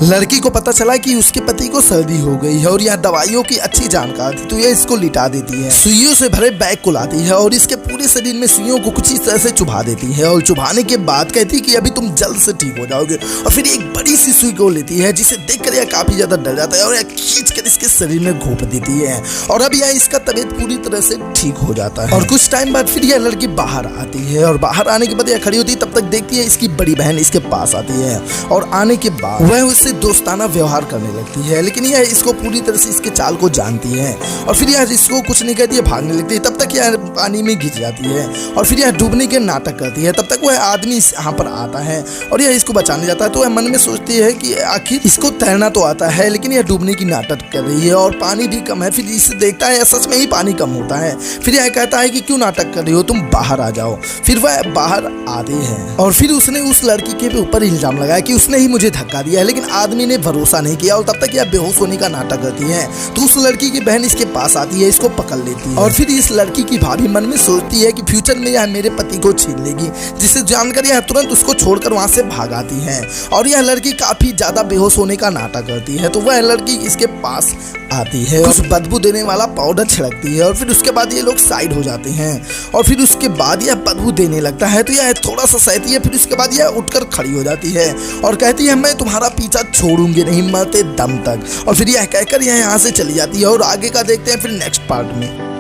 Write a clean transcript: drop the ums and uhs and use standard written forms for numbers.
लड़की को पता चला कि उसके पति को सर्दी हो गई है और यह दवाइयों की अच्छी जानकार थी, तो यह इसको लिटा देती है। सुइयों से भरे बैग को लाती है और इसके पूरे शरीर में सुइयों को कुछ इस तरह से चुभा देती है और चुभाने के बाद कहती है कि अभी तुम जल्द से ठीक हो जाओगे। और फिर एक बड़ी सी सुई को लेती है जिसे देखकर यह काफी ज्यादा डर जाता है और यह खींचकर इसके शरीर में घोंप देती है और अब यह इसका तबीयत पूरी तरह से ठीक हो जाता है। और कुछ टाइम बाद फिर यह लड़की बाहर आती है और बाहर आने के बाद यह खड़ी होती है, तब तक देखती है इसकी बड़ी बहन इसके पास आती है और आने के बाद वह उससे दोस्ताना व्यवहार करने लगती है, लेकिन यह इसको पूरी तरह से इसके चाल को जानती है और फिर यह इसको कुछ नहीं कहती है, भागने लगती है। तब तक यह पानी में गिर जाती है और फिर यह डूबने के नाटक करती है। तब तक वह आदमी यहाँ पर आता है और यह इसको बचाने जाता है, तो वह मन में सोचती है कि आखिर इसको तैरना तो आता है लेकिन यह डूबने की नाटक कर रही है और पानी भी कम है। फिर इसे देखता है सच में ही पानी कम होता है। फिर यह कहता है कि क्यों नाटक कर रही हो, तुम बाहर आ जाओ। फिर वह बाहर आती है और फिर उसने उस लड़की के ऊपर इल्जाम लगाया कि उसने ही मुझे धक्का दिया है, लेकिन आदमी ने भरोसा नहीं किया और तब तक यह बेहोश होने का नाटक करती है। तो उस लड़की की बहन इसके पास आती है, इसको पकड़ लेती है और फिर इस लड़की की भाभी मन में सोचती है कि फ्यूचर में यह मेरे पति को छीन लेगी, जिसे जानकर यह तुरंत उसको छोड़कर वहां से भाग आती है और यह लड़की काफी ज्यादा बेहोश होने का नाटक करती है। तो वह लड़की इसके पास आती है, कुछ बदबू देने वाला पाउडर छिड़कती है और फिर उसके बाद ये लोग साइड हो जाते हैं और फिर उसके बाद यह बदबू देने लगता है, तो यह थोड़ा सा सहती है। फिर उसके बाद यह उठकर खड़ी हो जाती है और कहती है मैं तुम्हारा पीछा छोड़ूंगी नहीं मरते दम तक। और फिर यह कहकर यह यहाँ से चली जाती है और आगे का देखते हैं फिर नेक्स्ट पार्ट में।